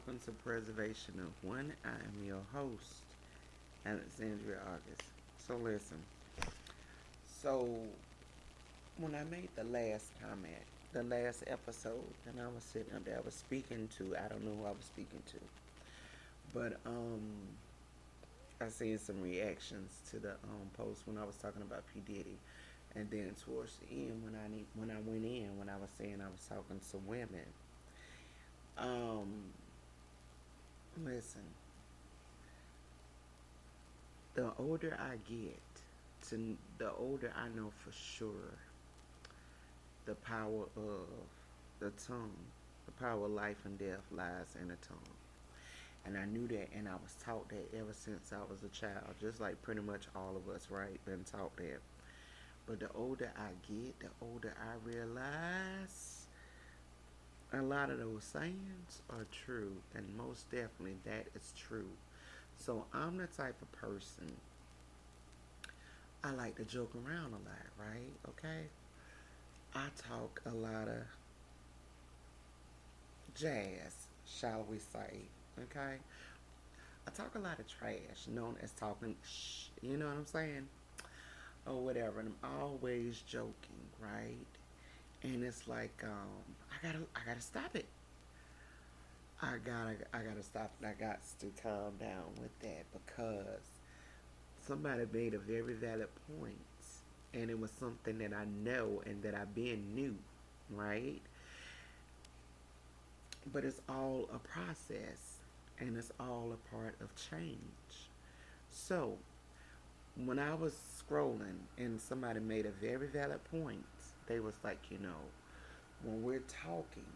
welcome to Preservation of One. I am your host, Alexandria August. So listen, so when I made the last comment, the last episode, and I was sitting up there, I was speaking to, I don't know who I was speaking to, but I seen some reactions to the post when I was talking about P Diddy, and then towards the end when I went in when I was saying I was talking to women. Um, Listen, the older I get, the older I know for sure the power of the tongue, the power of life and death lies in the tongue. And I knew that, and I was taught that ever since I was a child, just like pretty much all of us, right? Been taught that. But the older I get, the older I realize a lot of those sayings are true, and most definitely that is true. So I'm the type of person I like to joke around a lot, right? Okay, I talk a lot of jazz, shall we say? Okay, I talk a lot of trash, known as talking shh. You know what I'm saying? Or whatever. And I'm always joking, right? And it's like, I gotta stop it. I gotta stop it. I got to calm down with that because somebody made a very valid point, and it was something that I know and that I've been knew, right? But it's all a process, and it's all a part of change. So when I was scrolling and somebody made a very valid point, they was like, when we're talking,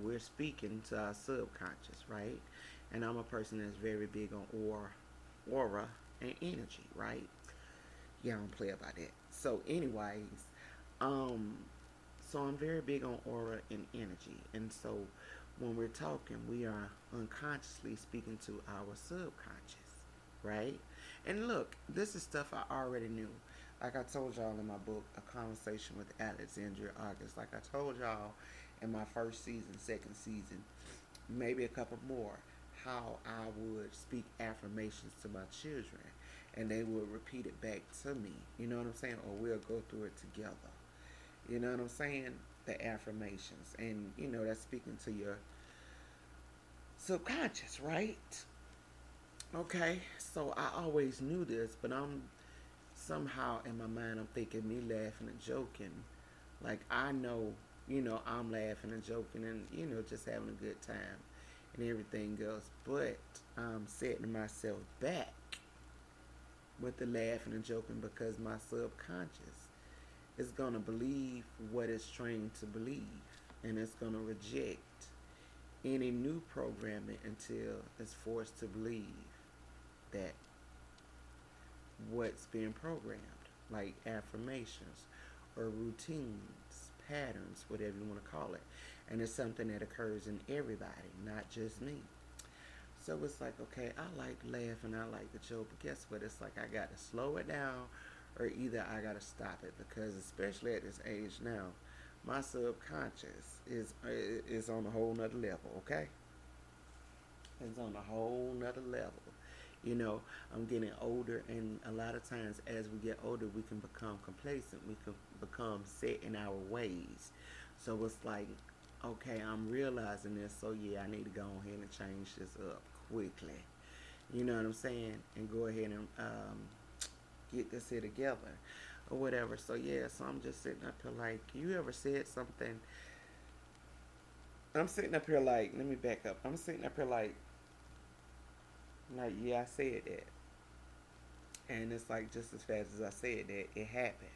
we're speaking to our subconscious, right? And I'm a person that's very big on aura and energy, right? Yeah, I don't play about that. So, anyways, um, so I'm very big on aura and energy, and so when we're talking, we are unconsciously speaking to our subconscious, right? And look, this is stuff I already knew. Like I told y'all in my book, A Conversation with Alexandria August. Like I told y'all in my first season, second season, maybe a couple more, how I would speak affirmations to my children and they would repeat it back to me. You know what I'm saying? Or we'll go through it together. You know what I'm saying? The affirmations. And, that's speaking to your subconscious, right? Okay, so I always knew this, but I'm somehow in my mind, I'm thinking me laughing and joking. Like I know, I'm laughing and joking and, just having a good time and everything else. But I'm setting myself back with the laughing and joking because my subconscious is going to believe what it's trained to believe, and it's going to reject any new programming until it's forced to believe that what's being programmed, like affirmations or routines, patterns, whatever you want to call it. And it's something that occurs in everybody, not just me. So it's like, okay, I like to laugh and I like to joke, but guess what? It's like I got to slow it down or either I got to stop it because, especially at this age now, my subconscious is on a whole nother level, okay? It's on a whole nother level. You know, I'm getting older, and a lot of times as we get older, we can become complacent. We can become set in our ways. So it's like, okay, I'm realizing this, so yeah, I need to go ahead and change this up quickly. You know what I'm saying? And go ahead and get this here together or whatever. So yeah, so I'm just sitting up here like, you ever said something? I'm sitting up here like, let me back up. I'm sitting up here like, yeah, I said that. And it's like just as fast as I said that, it happened.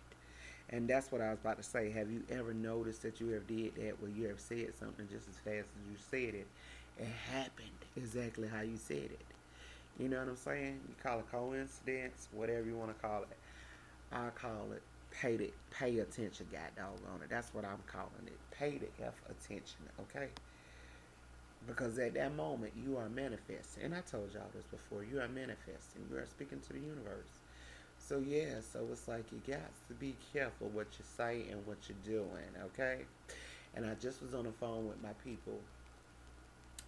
And that's what I was about to say. Have you ever noticed that you ever did that where you ever said something just as fast as you said it? It happened exactly how you said it. You know what I'm saying? You call it coincidence, whatever you want to call it. I call it pay attention, god doggone it. That's what I'm calling it. Pay the F attention, okay? Because at that moment you are manifesting. And I told y'all this before. You are manifesting. You are speaking to the universe. So yeah, so it's like you got to be careful what you say and what you're doing, okay? And I just was on the phone with my people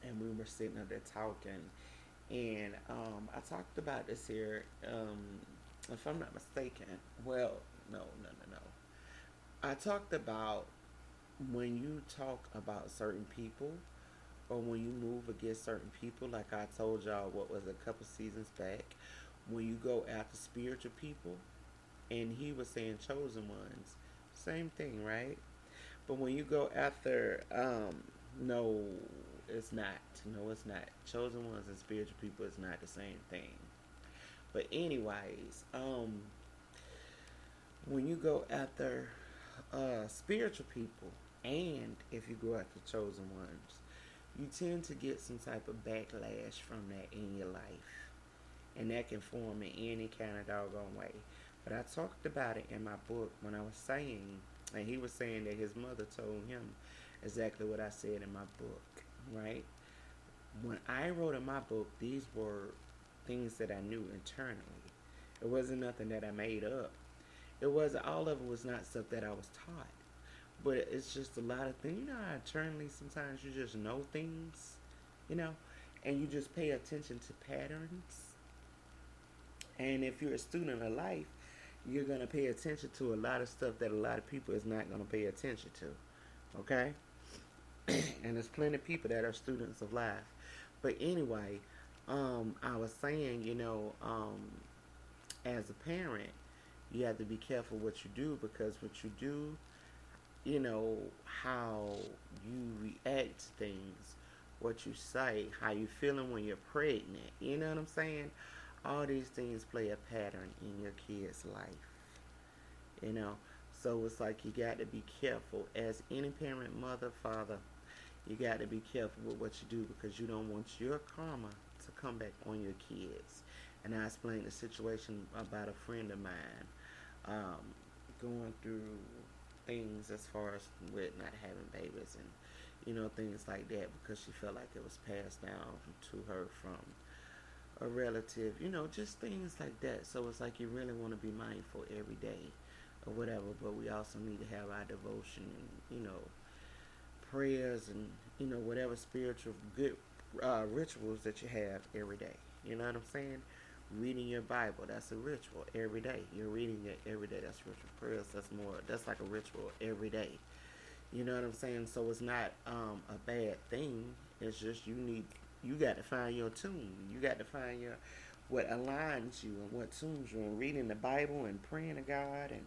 and we were sitting up there talking, and I talked about this here. If I'm not mistaken, well, no, no, no, no. I talked about when you talk about certain people or when you move against certain people, like I told y'all what was a couple seasons back, when you go after spiritual people, and he was saying chosen ones, same thing, right? But when you go after, no, it's not. No, it's not. Chosen ones and spiritual people is not the same thing. But anyways, when you go after spiritual people, and if you go after chosen ones, you tend to get some type of backlash from that in your life. And that can form in any kind of doggone way. But I talked about it in my book when I was saying, and he was saying that his mother told him exactly what I said in my book, right? When I wrote in my book, these were things that I knew internally. It wasn't nothing that I made up. It wasn't, all of it was not stuff that I was taught. But it's just a lot of things. You know how internally sometimes you just know things, you know, and you just pay attention to patterns. And if you're a student of life, you're going to pay attention to a lot of stuff that a lot of people is not going to pay attention to. Okay? And there's plenty of people that are students of life. But anyway, I was saying, as a parent, you have to be careful what you do, because what you do, how you react to things, what you say, how you feeling when you're pregnant. You know what I'm saying? All these things play a pattern in your kid's life. You know, so it's like you got to be careful as any parent, mother, father. You got to be careful with what you do, because you don't want your karma to come back on your kids. And I explained the situation about a friend of mine going through things as far as with not having babies and things like that, because she felt like it was passed down to her from a relative, just things like that. So it's like you really want to be mindful every day or whatever, but we also need to have our devotion and prayers and whatever spiritual good rituals that you have every day. You know what I'm saying? Reading your Bible, that's a ritual every day. You're reading it every day. That's ritual prayers. That's like a ritual every day. You know what I'm saying? So it's not a bad thing. It's just you got to find your tune. You got to find what aligns you and what tunes you. And reading the Bible and praying to God and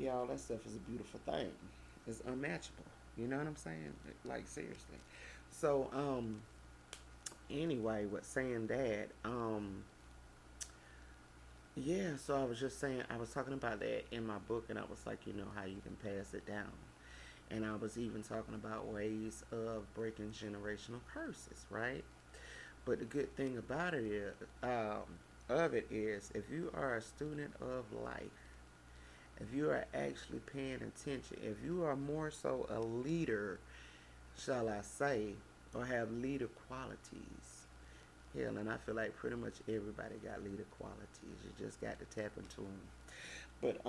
all that stuff is a beautiful thing. It's unmatchable. You know what I'm saying? Like seriously. So anyway, with saying that, yeah, so I was just saying, I was talking about that in my book, and I was like, how you can pass it down. And I was even talking about ways of breaking generational curses, right? But the good thing about it is, if you are a student of life, if you are actually paying attention, if you are more so a leader, shall I say, or have leader qualities, hell, and I feel like pretty much everybody got leader qualities. You just got to tap into them. But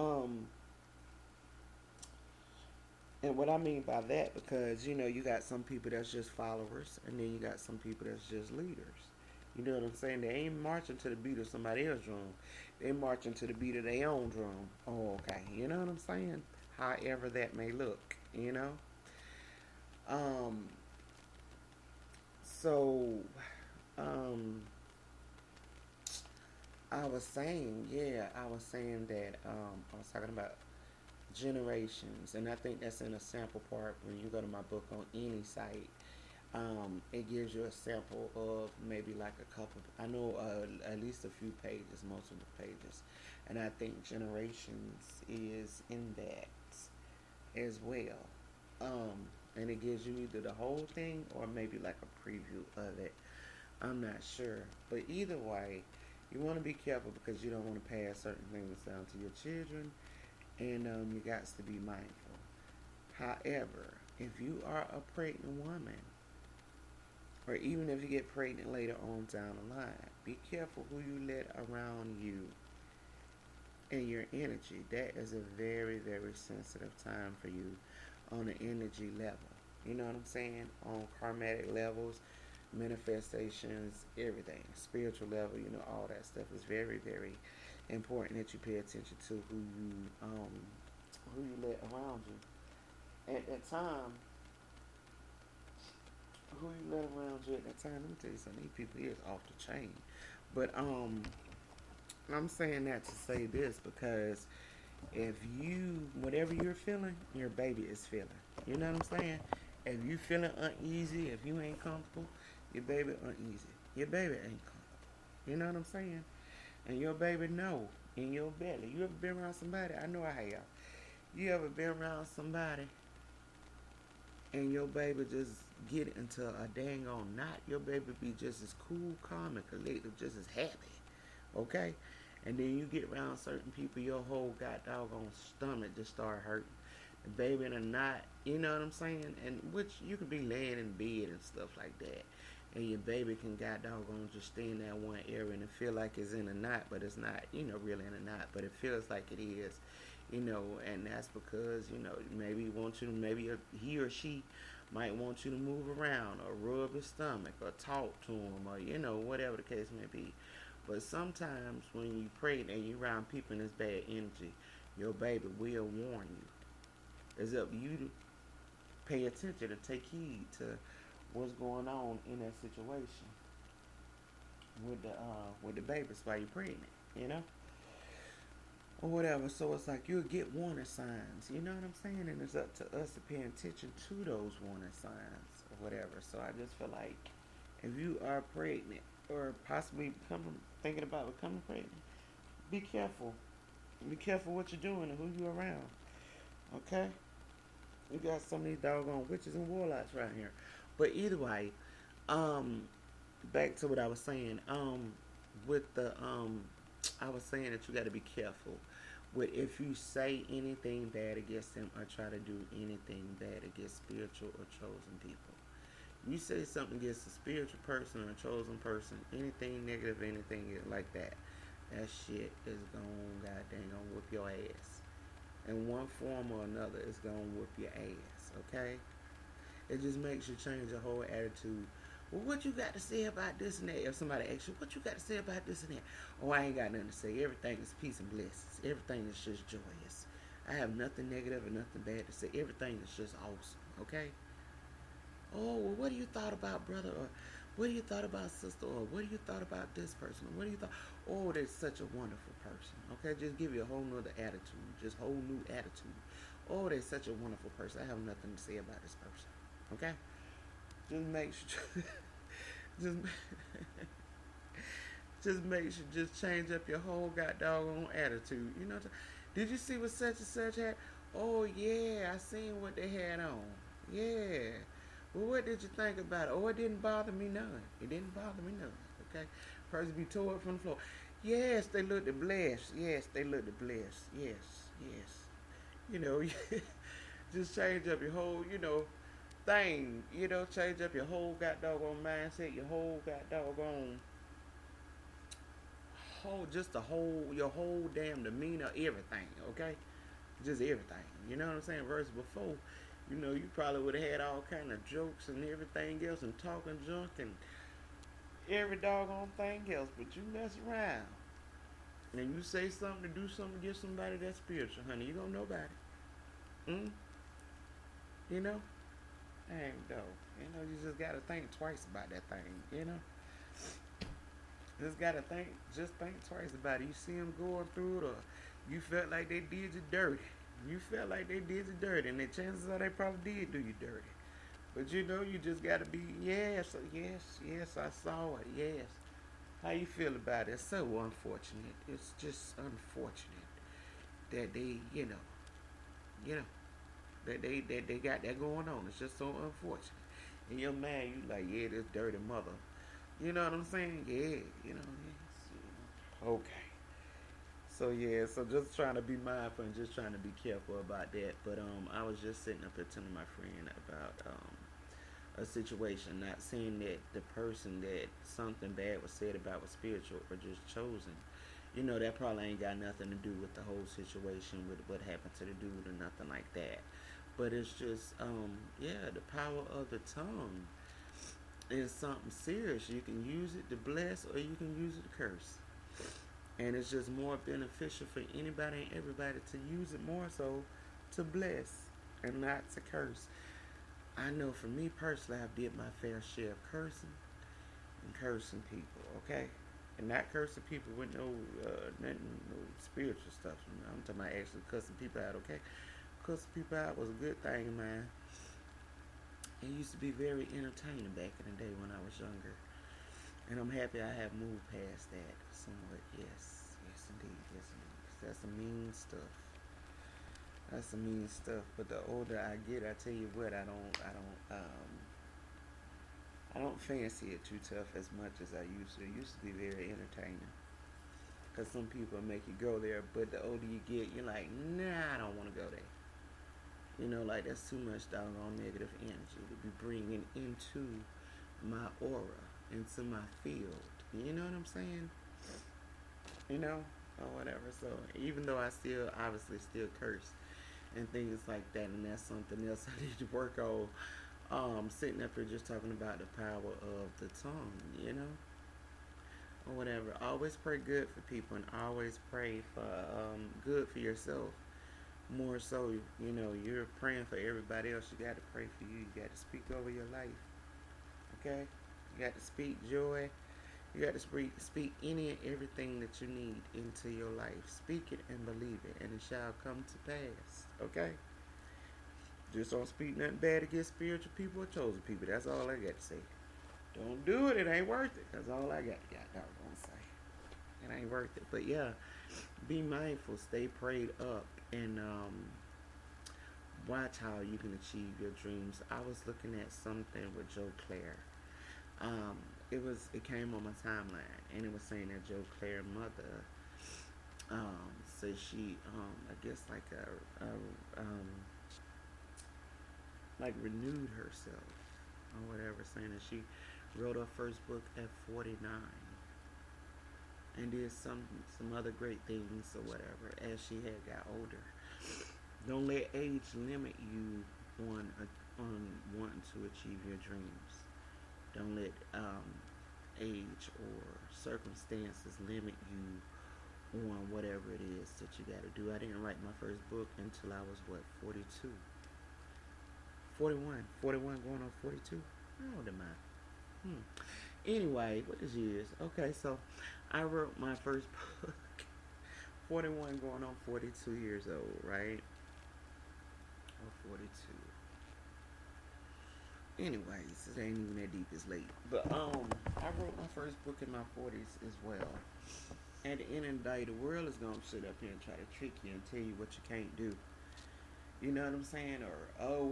and what I mean by that, because you got some people that's just followers, and then you got some people that's just leaders. You know what I'm saying? They ain't marching to the beat of somebody else's drum. They marching to the beat of their own drum. Oh, okay. You know what I'm saying? However that may look. Um. So, um, I was saying that I was talking about generations, and I think that's in a sample part when you go to my book on any site. It gives you a sample of maybe like a couple, I know at least a few pages, multiple pages, and I think generations is in that as well. And it gives you either the whole thing or maybe like a preview of it. I'm not sure, but either way, you want to be careful, because you don't want to pass certain things down to your children, and you got to be mindful. However, if you are a pregnant woman, or even if you get pregnant later on down the line, be careful who you let around you and your energy. That is a very, very sensitive time for you on the energy level. You know what I'm saying? On karmatic levels, manifestations, everything, spiritual level, all that stuff is very, very important that you pay attention to who you let around you. At that time, who you let around you at that time, let me tell you something, these people here is off the chain. But I'm saying that to say this because if you, whatever you're feeling, your baby is feeling. You know what I'm saying? If you feeling uneasy, if you ain't comfortable, your baby uneasy. Your baby ain't comfortable. You know what I'm saying? And your baby know in your belly. You ever been around somebody? I know I have. You ever been around somebody and your baby just get into a dang on knot? Your baby be just as cool, calm, and collected, just as happy. Okay? And then you get around certain people, your whole god doggone stomach just start hurting. The baby in a knot, you know what I'm saying? And which you could be laying in bed and stuff like that. And your baby can god doggone just stay in that one area and it feel like it's in a knot, but it's not, really in a knot, but it feels like it is, and that's because, maybe he wants you to, maybe he or she might want you to move around or rub his stomach or talk to him or, whatever the case may be. But sometimes when you pregnant and you around people in this bad energy, your baby will warn you. It's up to you to pay attention and take heed to what's going on in that situation with the baby while you're pregnant, or whatever. So it's like you'll get warning signs, you know what I'm saying? And it's up to us to pay attention to those warning signs or whatever. So I just feel like if you are pregnant or possibly thinking about becoming pregnant, be careful. Be careful what you're doing and who you're around. Okay? We got some of these doggone witches and warlocks right here. But either way, back to what I was saying. With the I was saying that you got to be careful with if you say anything bad against them or try to do anything bad against spiritual or chosen people. You say something against a spiritual person or a chosen person, anything negative, anything like that, that shit is gonna whoop your ass. In one form or another, it's gonna whoop your ass, okay? It just makes you change your whole attitude. Well, what you got to say about this and that? If somebody asks you, what you got to say about this and that? Oh, I ain't got nothing to say. Everything is peace and blessings. Everything is just joyous. I have nothing negative and nothing bad to say. Everything is just awesome, okay? Oh, well, what do you thought about brother? Or what do you thought about sister? Or what do you thought about this person? Or what do you thought? Oh, they're such a wonderful person, okay? Just give you a whole nother attitude. Just whole new attitude. Oh, they're such a wonderful person. I have nothing to say about this person, okay? Just make sure, just, just make sure, just change up your whole doggone attitude. Did you see what such and such had? Oh yeah, I seen what they had on. Yeah. Well, what did you think about it? Oh, it didn't bother me none. It didn't bother me none. Okay. Person be tore up from the floor. Yes, they looked blessed. Yes, they looked blessed. Yes, yes. Just change up your whole, thing, change up your whole doggone mindset, your whole doggone just your whole damn demeanor, everything, okay? Just everything, you know what I'm saying? Versus before, you probably would have had all kind of jokes and everything else and talking junk and every doggone thing else, but you mess around and you say something to do something to give somebody that's spiritual, honey, you gonna know about it. You know? Dang, though. You just gotta think twice about that thing, Just gotta think twice about it. You see them going through it, or you felt like they did you dirty. You felt like they did you dirty, and the chances are they probably did do you dirty. But you just gotta be, yes, I saw it, yes. How you feel about it? It's so unfortunate. It's just unfortunate that you know, that they got that going on. It's just so unfortunate. And you're mad, you like, yeah, this dirty mother. You know what I'm saying? Yeah, yes. Okay. So yeah, so just trying to be mindful and just trying to be careful about that. But I was just sitting up there telling my friend about a situation, not saying that the person that something bad was said about was spiritual or just chosen. That probably ain't got nothing to do with the whole situation with what happened to the dude or nothing like that. But it's just, the power of the tongue. is something serious. You can use it to bless or you can use it to curse. And it's just more beneficial for anybody and everybody to use it more so to bless and not to curse. I know for me personally, I've did my fair share of cursing and cursing people, okay? And not cursing people with no nothing, no spiritual stuff. I'm talking about actually cussing people out, okay? Cussing people out was a good thing of mine. It used to be very entertaining back in the day when I was younger. And I'm happy I have moved past that somewhat. Yes, yes indeed, yes indeed. That's some mean stuff. That's some mean stuff. But the older I get, I tell you what, I don't fancy it too tough as much as I used to. It used to be very entertaining. Because some people make you go there, but the older you get, you're like, nah, I don't want to go there. You know, like that's too much doggone negative energy to be bringing into my aura, into my field. You know what I'm saying? You know, or whatever. So even though I still, obviously, still curse and things like that, and that's something else I need to work on. Sitting up here just talking about the power of the tongue, you know, or whatever. Always pray good for people, and always pray for good for yourself. More so, you know, you're praying for everybody else. You got to pray for you. You got to speak over your life. Okay, you got to speak joy. You got to speak any and everything that you need into your life. Speak it and believe it, and it shall come to pass. Okay. Just don't speak nothing bad against spiritual people or chosen people. That's all I got to say. Don't do it. It ain't worth it. That's all I got doggone say. It ain't worth it. But yeah, be mindful. Stay prayed up. And watch how you can achieve your dreams. I was looking at something with Joe Claire. It came on my timeline, and it was saying that Joe Claire mother said she I guess like renewed herself or whatever, saying that she wrote her first book at 49 and did some other great things or whatever as she had got older. Don't let age limit you on wanting to achieve your dreams. Don't let age or circumstances limit you on whatever it is that you got to do. I didn't write my first book until I was 42. 41 going on 42. How old am I? Anyway, what is years? Okay, so I wrote my first book 41 going on 42 years old, right? Or 42. Anyways, it ain't even that deep, it's late. But I wrote my first book in my 40s as well. At the end of the day, the world is gonna sit up here and try to trick you and tell you what you can't do. You know what I'm saying? Or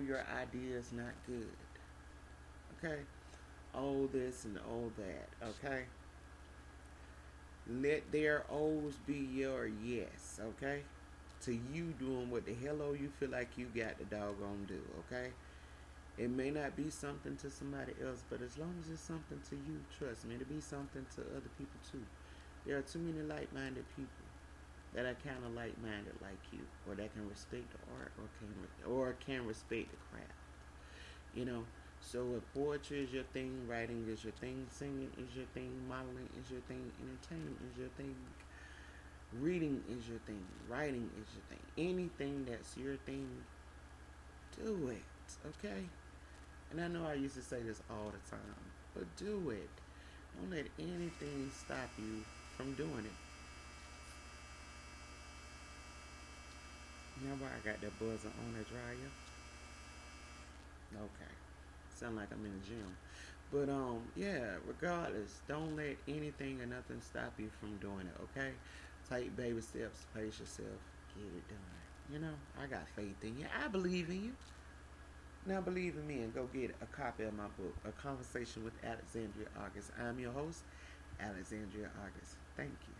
your idea is not good. Okay? Oh this and oh that. Okay? Let their O's be your yes, okay? To you doing what the hell you feel like you got to doggone do, okay? It may not be something to somebody else, but as long as it's something to you, trust me, it'll be something to other people too. There are too many like-minded people that are kind of like-minded like you, or that can respect the art, or can respect the craft. You know, so if poetry is your thing, writing is your thing, singing is your thing, modeling is your thing, entertainment is your thing, reading is your thing, writing is your thing, anything that's your thing, do it, okay? And I know I used to say this all the time, but do it. Don't let anything stop you from doing it. You know why I got that buzzer on that dryer? Okay. Sound like I'm in the gym. But yeah, regardless, don't let anything or nothing stop you from doing it, okay? Take baby steps, pace yourself, get it done. You know, I got faith in you. I believe in you. Now believe in me and go get a copy of my book, A Conversation with Alexandria August. I'm your host, Alexandria August. Thank you.